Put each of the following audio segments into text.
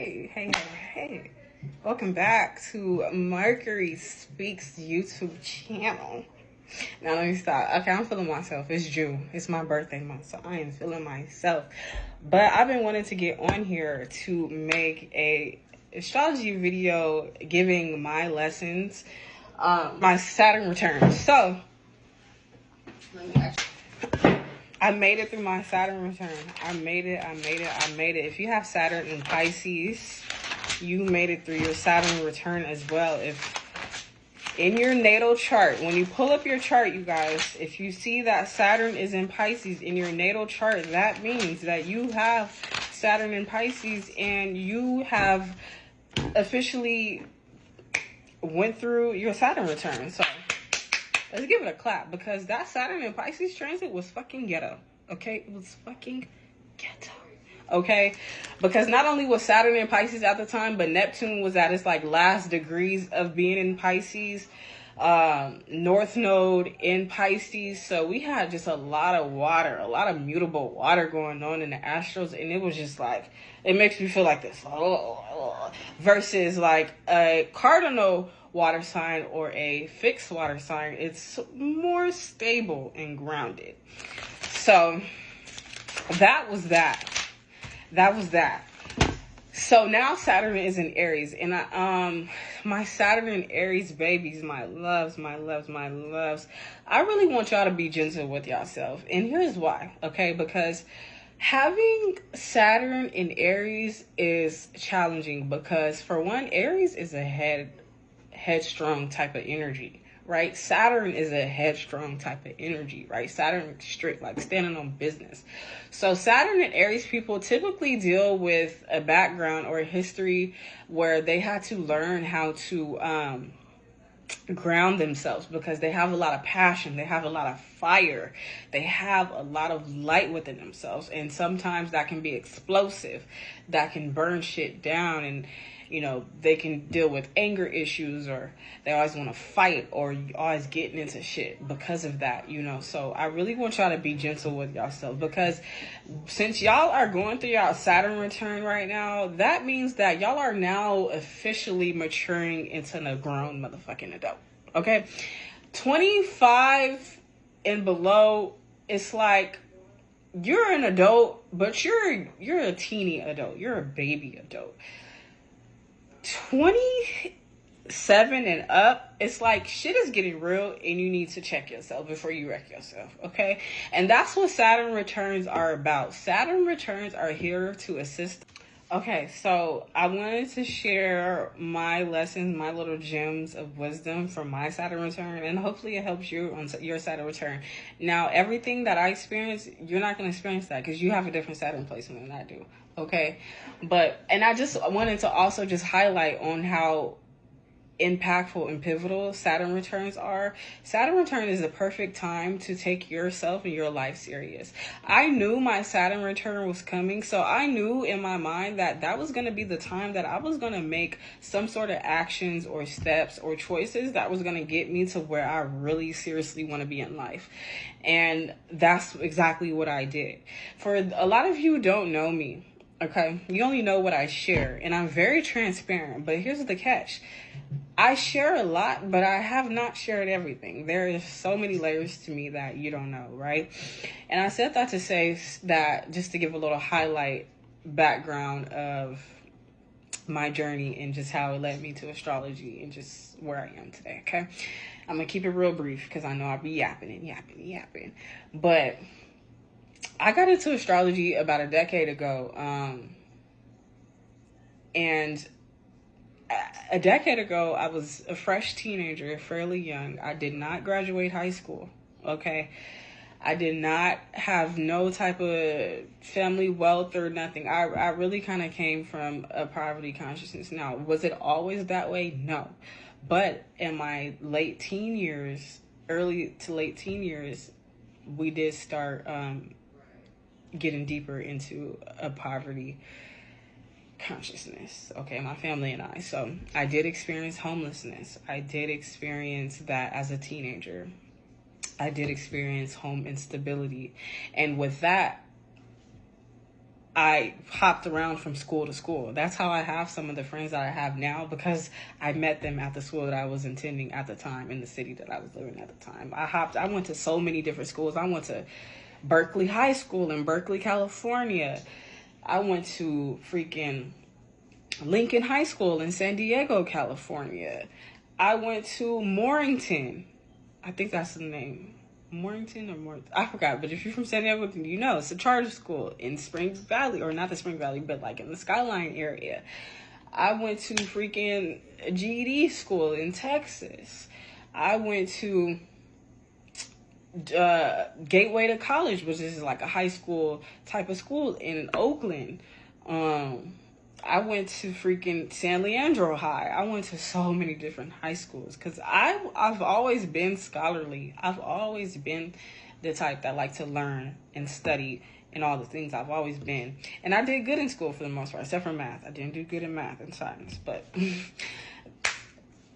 Hey. Welcome back to Mercury Speaks YouTube channel. Now let me stop. Okay, I'm feeling myself. It's June. It's my birthday month, so I am feeling myself. But I've been wanting to get on here to make a astrology video giving my lessons, my Saturn return. So I made it through my Saturn return. I made it. If you have Saturn in Pisces, you made it through your Saturn return as well. If in your natal chart, when you pull up your chart, you guys, if you see that Saturn is in Pisces in your natal chart, that means that you have Saturn in Pisces and you have officially went through your Saturn return. So let's give it a clap, because that Saturn in Pisces transit was fucking ghetto. Okay? It was fucking ghetto. Okay? Because not only was Saturn in Pisces at the time, but Neptune was at its last degrees of being in Pisces. North Node in Pisces. So we had just a lot of water, a lot of mutable water going on in the astros. And it was just it makes me feel like this. Versus a cardinal water sign or a fixed water sign, it's more stable and grounded. So that was that. So now Saturn is in Aries, and my Saturn in Aries babies, my loves, I really want y'all to be gentle with yourself, and here's why. Okay, because having Saturn in Aries is challenging, because for one, Aries is a headstrong type of energy, right? Saturn is a headstrong type of energy, right? Saturn is strict, standing on business. So Saturn and Aries people typically deal with a background or a history where they had to learn how to ground themselves, because they have a lot of passion, they have a lot of fire, they have a lot of light within themselves, and sometimes that can be explosive, that can burn shit down, and they can deal with anger issues, or they always want to fight, or always getting into shit because of that, So I really want y'all to be gentle with yourself, because since y'all are going through y'all Saturn return right now, that means that y'all are now officially maturing into a grown motherfucking adult. Okay? 25 and below, it's you're an adult, but you're a teeny adult. You're a baby adult. 27 and up, it's shit is getting real, and you need to check yourself before you wreck yourself, okay? And that's what Saturn returns are about. Saturn returns are here to assist. Okay, so I wanted to share my lessons, my little gems of wisdom from my Saturn return, and hopefully it helps you on your Saturn return. Now, everything that I experience, you're not going to experience that, because you have a different Saturn placement than I do, okay? And I just wanted to also just highlight on how impactful and pivotal Saturn returns are. Saturn return is the perfect time to take yourself and your life serious. I knew my Saturn return was coming, so I knew in my mind that was going to be the time that I was going to make some sort of actions or steps or choices that was going to get me to where I really seriously want to be in life. And that's exactly what I did. For a lot of you who don't know me, okay, you only know what I share, and I'm very transparent, but here's the catch. I share a lot, but I have not shared everything. There is so many layers to me that you don't know, right? And I said that to say that, just to give a little background of my journey and just how it led me to astrology and just where I am today, okay? I'm going to keep it real brief, because I know I'll be yapping. But I got into astrology about a decade ago, and a decade ago, I was a fresh teenager, fairly young. I did not graduate high school, okay? I did not have no type of family wealth or nothing. I really kind of came from a poverty consciousness. Now, was it always that way? No. But in my early to late teen years, we did start getting deeper into a poverty consciousness, okay, my family and I. So I did experience homelessness. I did experience that as a teenager. I did experience home instability. And with that, I hopped around from school to school. That's how I have some of the friends that I have now, because I met them at the school that I was attending at the time, in the city that I was living at the time. I went to so many different schools. I went to Berkeley High School in Berkeley, California. I went to freaking Lincoln High School in San Diego, California. I went to Morrington. I think that's the name. Morrington or Morrington? I forgot. But if you're from San Diego, you know it's a charter school in Springs Valley, or not the Spring Valley, but like in the Skyline area. I went to freaking GED school in Texas. I went to Gateway to College, which is like a high school type of school in Oakland. I went to freaking San Leandro High. I went to so many different high schools because I've always been scholarly. I've always been the type that like to learn and study and all the things. I've always been. And I did good in school for the most part, except for math. I didn't do good in math and science, but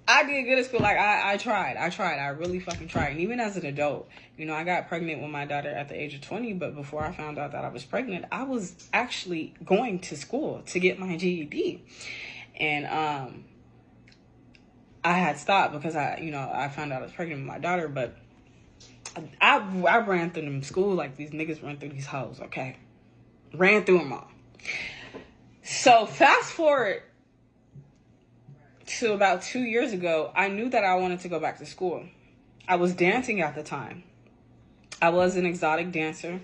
I did good at school. Like, I tried. I really fucking tried. And even as an adult, you know, I got pregnant with my daughter at the age of 20. But before I found out that I was pregnant, I was actually going to school to get my GED. And I had stopped because I found out I was pregnant with my daughter. But I ran through them schools like these niggas run through these hoes, okay? Ran through them all. So fast forward to about 2 years ago, I knew that I wanted to go back to school. I was dancing at the time. I was an exotic dancer.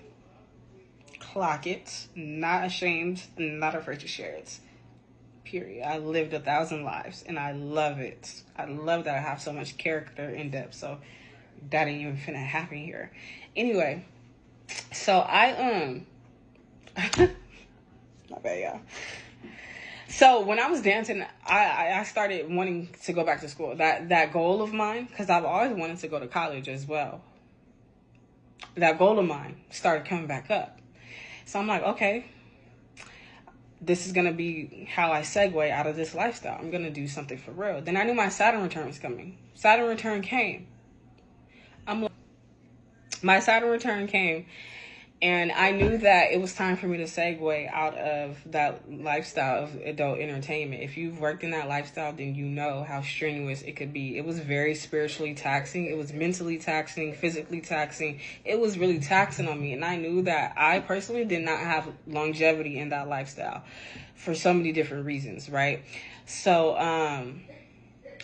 Clock it. Not ashamed, not afraid to share it. Period. I lived 1,000 lives and I love it. I love that I have so much character in depth. So that ain't even finna happen here. Anyway, so I my bad, y'all. So when I was dancing, I started wanting to go back to school. That goal of mine, because I've always wanted to go to college as well. That goal of mine started coming back up. So I'm like, okay, this is going to be how I segue out of this lifestyle. I'm going to do something for real. Then I knew my Saturn return was coming. Saturn return came. My Saturn return came. And I knew that it was time for me to segue out of that lifestyle of adult entertainment. If you've worked in that lifestyle, then you know how strenuous it could be. It was very spiritually taxing. It was mentally taxing, physically taxing. It was really taxing on me. And I knew that I personally did not have longevity in that lifestyle for so many different reasons, right? So,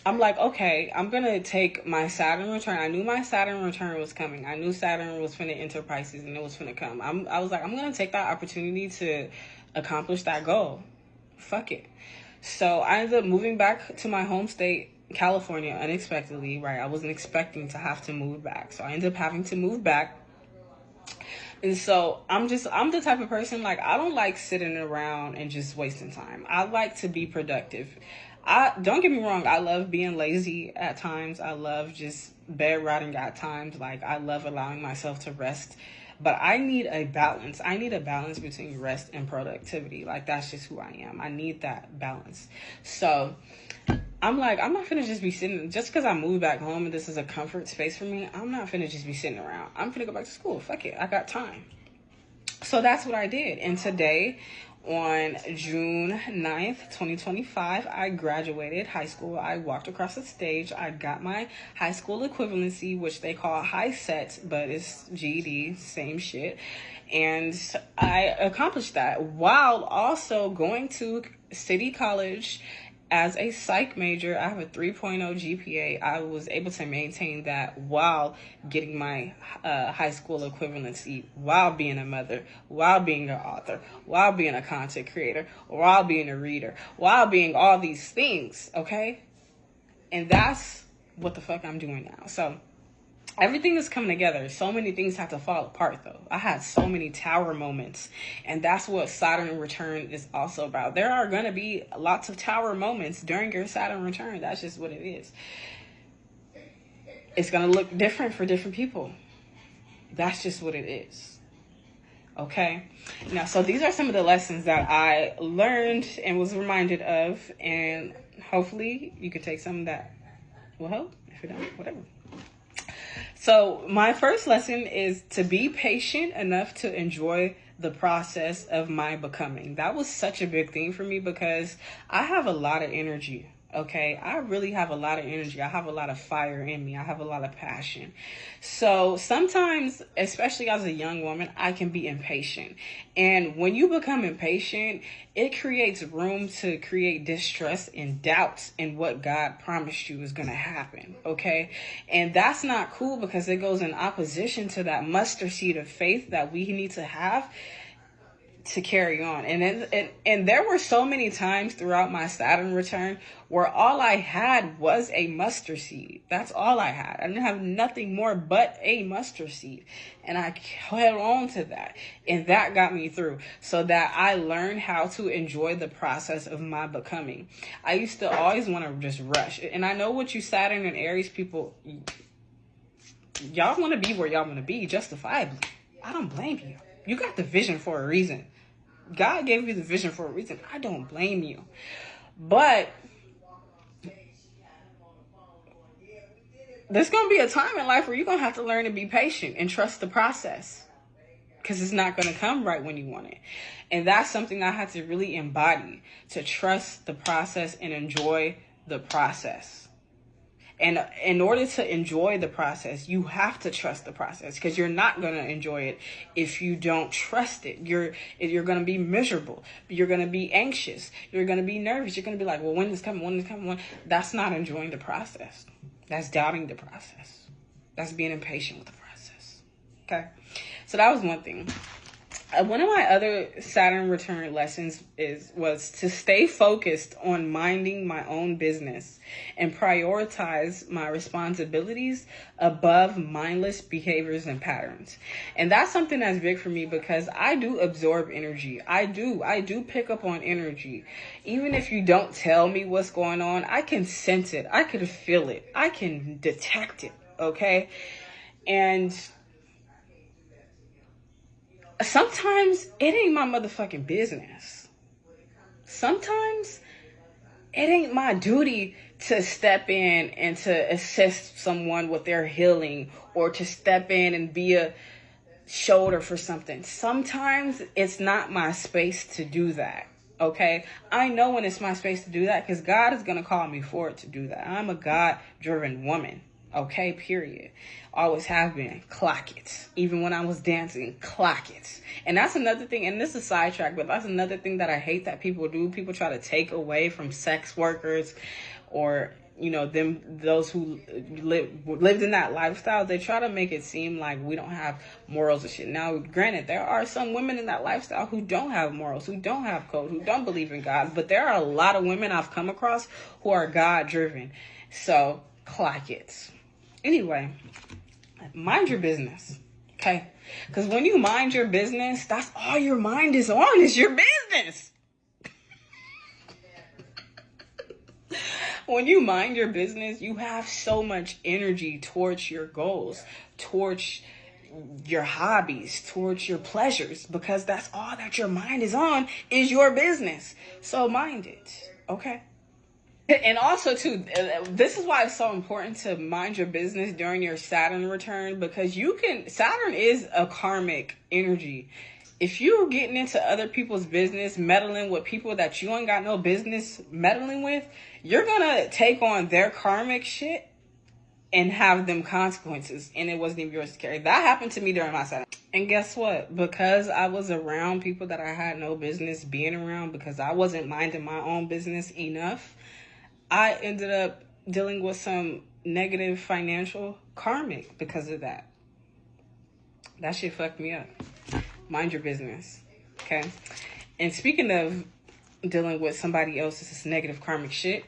I'm like, okay, I'm going to take my Saturn return. I knew my Saturn return was coming. I knew Saturn was finna enter Pisces and it was finna come. I was like, I'm going to take that opportunity to accomplish that goal. Fuck it. So I ended up moving back to my home state, California, unexpectedly, right? I wasn't expecting to have to move back. So I ended up having to move back. And so I'm the type of person, like, I don't like sitting around and just wasting time. I like to be productive. Don't get me wrong, I love being lazy at times. I love just bed rotting at times. Like, I love allowing myself to rest. But I need a balance. I need a balance between rest and productivity. Like, that's just who I am. I need that balance. So I'm like, I'm not finna just be sitting, just because I moved back home and this is a comfort space for me, I'm not finna just be sitting around. I'm finna go back to school. Fuck it. I got time. So that's what I did. And today, on June 9th, 2025, I graduated high school. I walked across the stage. I got my high school equivalency, which they call high set, but it's GED, same shit. And I accomplished that while also going to City College as a psych major. I have a 3.0 GPA. I was able to maintain that while getting my high school equivalency, while being a mother, while being an author, while being a content creator, while being a reader, while being all these things, okay? And that's what the fuck I'm doing now. So everything is coming together. So many things have to fall apart, though. I had so many tower moments, and that's what Saturn return is also about. There are going to be lots of tower moments during your Saturn return. That's just what it is. It's going to look different for different people. That's just what it is. Okay? Now, so these are some of the lessons that I learned and was reminded of, and hopefully you could take some that will help. If you don't, whatever. So my first lesson is to be patient enough to enjoy the process of my becoming. That was such a big thing for me because I have a lot of energy. Okay, I really have a lot of energy. I have a lot of fire in me. I have a lot of passion. So sometimes, especially as a young woman, I can be impatient. And when you become impatient, it creates room to create distrust and doubts in what God promised you is going to happen. Okay, and that's not cool because it goes in opposition to that mustard seed of faith that we need to have to carry on. And there were so many times throughout my Saturn return where all I had was a mustard seed. That's all I had. I didn't have nothing more but a mustard seed. And I held on to that. And that got me through so that I learned how to enjoy the process of my becoming. I used to always want to just rush. And I know what you Saturn and Aries people, y'all want to be where y'all want to be justifiably. I don't blame you. You got the vision for a reason. God gave you the vision for a reason. I don't blame you. But there's going to be a time in life where you're going to have to learn to be patient and trust the process. Because it's not going to come right when you want it. And that's something I had to really embody. To trust the process and enjoy the process. And in order to enjoy the process, you have to trust the process because you're not going to enjoy it if you don't trust it. You're going to be miserable. You're going to be anxious. You're going to be nervous. You're going to be like, well, when is it coming? When is it coming? When? That's not enjoying the process. That's doubting the process. That's being impatient with the process. Okay. So that was one thing. One of my other Saturn return lessons was to stay focused on minding my own business and prioritize my responsibilities above mindless behaviors and patterns. And that's something that's big for me because I do absorb energy. I do pick up on energy. Even if you don't tell me what's going on, I can sense it. I can feel it. I can detect it. Okay. And sometimes it ain't my motherfucking business. Sometimes it ain't my duty to step in and to assist someone with their healing or to step in and be a shoulder for something. Sometimes it's not my space to do that. Okay, I know when it's my space to do that because God is going to call me for it to do that. I'm a God-driven woman. Okay, period. Always have been. Clock it. Even when I was dancing, clock it. And that's another thing, and this is a sidetrack, but that's another thing that I hate that people do. People try to take away from sex workers or, you know, those who lived in that lifestyle. They try to make it seem like we don't have morals and shit. Now, granted, there are some women in that lifestyle who don't have morals, who don't have code, who don't believe in God. But there are a lot of women I've come across who are God-driven. So, clock it. Anyway, mind your business, okay? Because when you mind your business, that's all your mind is on is your business. When you mind your business, you have so much energy towards your goals, towards your hobbies, towards your pleasures, because that's all that your mind is on is your business. So mind it, okay? And also, too, this is why it's so important to mind your business during your Saturn return, because Saturn is a karmic energy. If you're getting into other people's business, meddling with people that you ain't got no business meddling with, you're going to take on their karmic shit and have them consequences. And it wasn't even yours to carry. That happened to me during my Saturn. And guess what? Because I was around people that I had no business being around, because I wasn't minding my own business enough, I ended up dealing with some negative financial karmic because of that. That shit fucked me up. Mind your business, okay? And speaking of dealing with somebody else's negative karmic shit,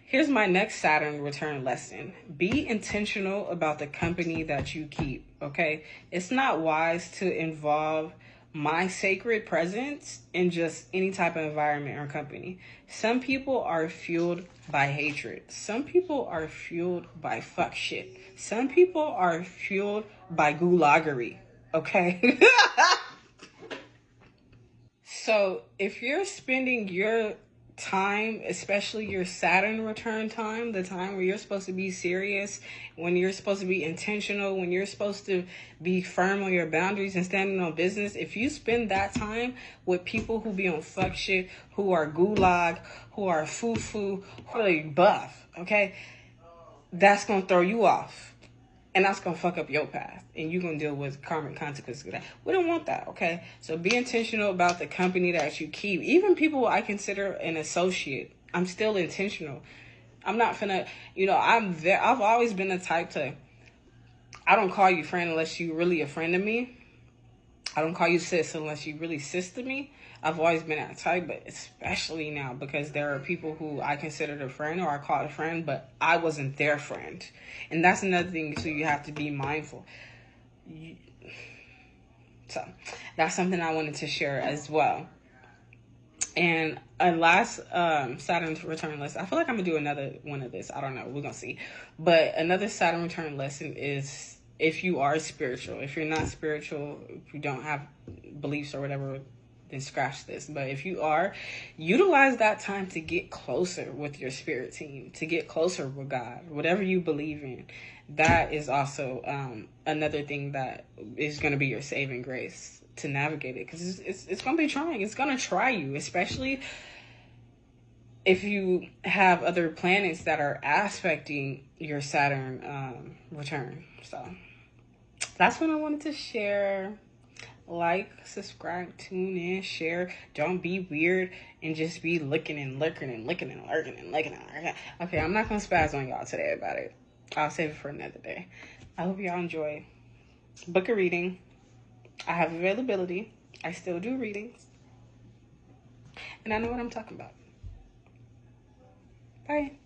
here's my next Saturn return lesson. Be intentional about the company that you keep, okay? It's not wise to involve my sacred presence in just any type of environment or company. Some people are fueled by hatred. Some people are fueled by fuck shit. Some people are fueled by gulagery, okay? So if you're spending your time, especially your Saturn return time, the time where you're supposed to be serious, when you're supposed to be intentional, when you're supposed to be firm on your boundaries and standing on business, if you spend that time with people who be on fuck shit, who are gulag, who are foo-foo, who are like buff, okay, that's going to throw you off. And that's going to fuck up your path. And you're going to deal with karmic consequences of that. We don't want that, okay? So be intentional about the company that you keep. Even people I consider an associate, I'm still intentional. I'm not finna, I've always been the type to, I don't call you friend unless you really a friend to me. I don't call you sis unless you really sis to me. I've always been that type, but especially now because there are people who I considered a friend or I called a friend, but I wasn't their friend. And that's another thing, so you have to be mindful. So that's something I wanted to share as well. And a last Saturn return lesson. I feel like I'm going to do another one of this. I don't know. We're going to see. But another Saturn return lesson is if you are spiritual. If you're not spiritual, if you don't have beliefs or whatever, then scratch this. But if you are, utilize that time to get closer with your spirit team, to get closer with God, whatever you believe in. That is also another thing that is going to be your saving grace to navigate it, because it's going to be trying. It's going to try you, especially if you have other planets that are aspecting your Saturn return. So that's what I wanted to share. Like, subscribe, tune in, share. Don't be weird and just be looking and lurking and looking and lurking and looking and lurking. Okay, I'm not going to spaz on y'all today about it. I'll save it for another day. I hope y'all enjoy. Book a reading. I have availability. I still do readings. And I know what I'm talking about. Bye.